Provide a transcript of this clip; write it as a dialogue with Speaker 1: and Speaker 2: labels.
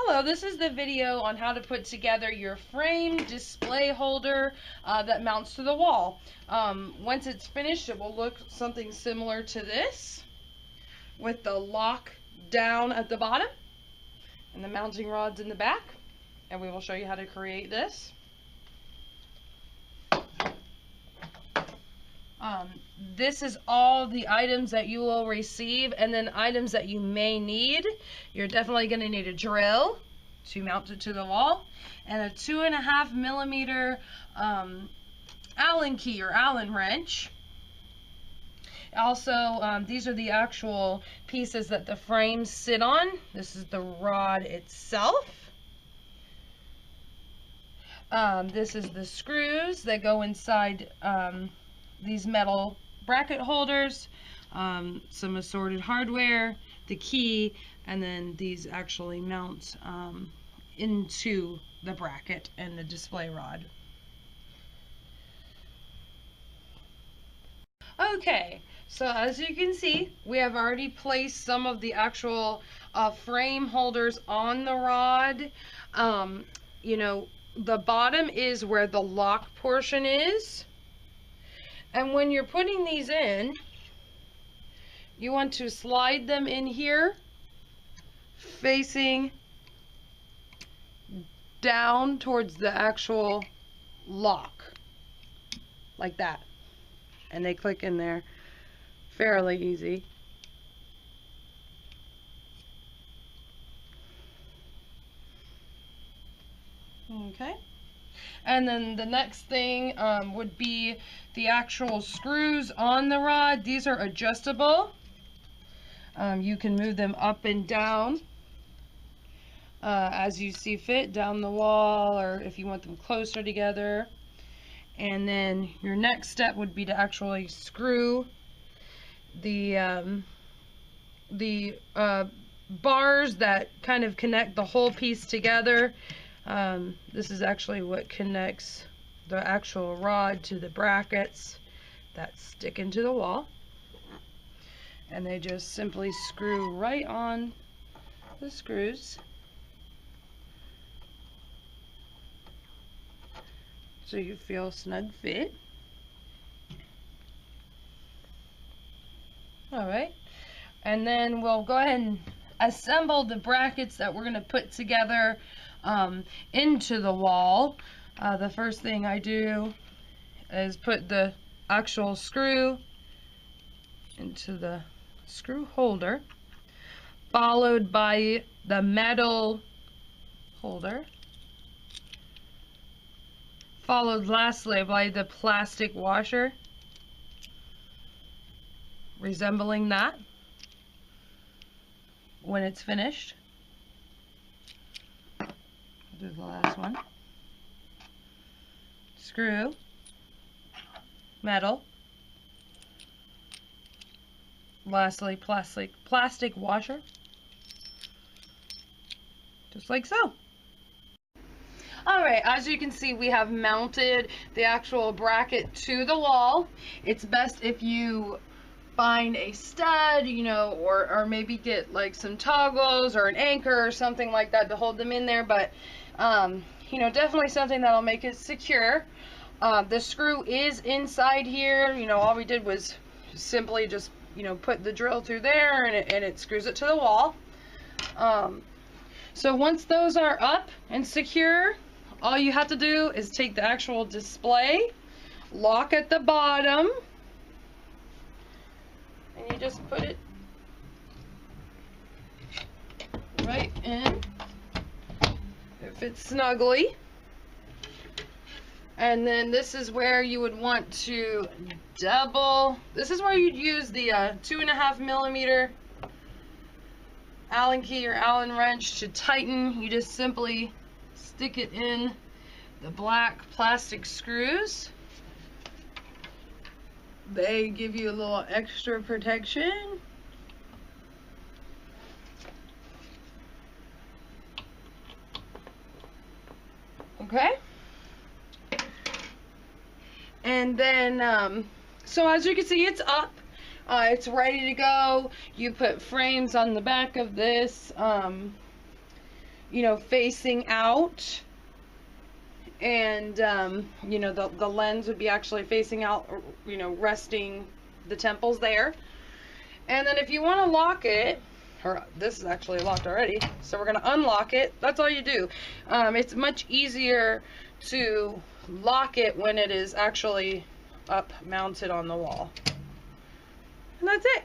Speaker 1: Hello, this is the video on how to put together your frame display holder that mounts to the wall. Once it's finished, it will look something similar to this, with the lock down at the bottom and the mounting rods in the back. And we will show you how to create this. This is all the items that you will receive, and then items that you may need. You're definitely going to need a drill to mount it to the wall, and a 2.5 millimeter Allen key or Allen wrench. Also, these are the actual pieces that the frames sit on. This is the rod itself. This is the screws that go inside these metal bracket holders, some assorted hardware, the key, and then these actually mount into the bracket and the display rod. Okay, so as you can see, we have already placed some of the actual frame holders on the rod. You know, the bottom is where the lock portion is. And when you're putting these in, you want to slide them in here, facing down towards the actual lock, like that. And they click in there fairly easy. Okay. And then the next thing would be the actual screws on the rod. These are adjustable. You can move them up and down as you see fit, down the wall, or if you want them closer together. And then your next step would be to actually screw the bars that kind of connect the whole piece together. This is actually what connects the actual rod to the brackets that stick into the wall. And they just simply screw right on the screws. So you feel snug fit. Alright, and then we'll go ahead and assemble the brackets that we're going to put together into the wall. The first thing I do is put the actual screw into the screw holder, followed by the metal holder, followed lastly by the plastic washer, resembling that when it's finished. Do the last one. Screw, metal, lastly plastic washer, just like so. Alright, as you can see, we have mounted the actual bracket to the wall. It's best if you find a stud, you know, or maybe get like some toggles or an anchor or something like that to hold them in there, but you know, definitely something that'll make it secure. The screw is inside here. You know, all we did was simply just, you know, put the drill through there, and it screws it to the wall. So once those are up and secure, all you have to do is take the actual display, lock at the bottom, and you just put it right in. It fits snugly. And then this is where you would want to double. This is where you'd use the 2.5 millimeter Allen key or Allen wrench to tighten. You just simply stick it in the black plastic screws. They give you a little extra protection. Okay. And then, so as you can see, it's up. It's ready to go. You put frames on the back of this. you know, facing out, and you know, the lens would be actually facing out, you know, resting the temples there. And then if you want to lock it, or this is actually locked already, so we're going to unlock it. That's all you do. It's much easier to lock it when it is actually up mounted on the wall. And that's it.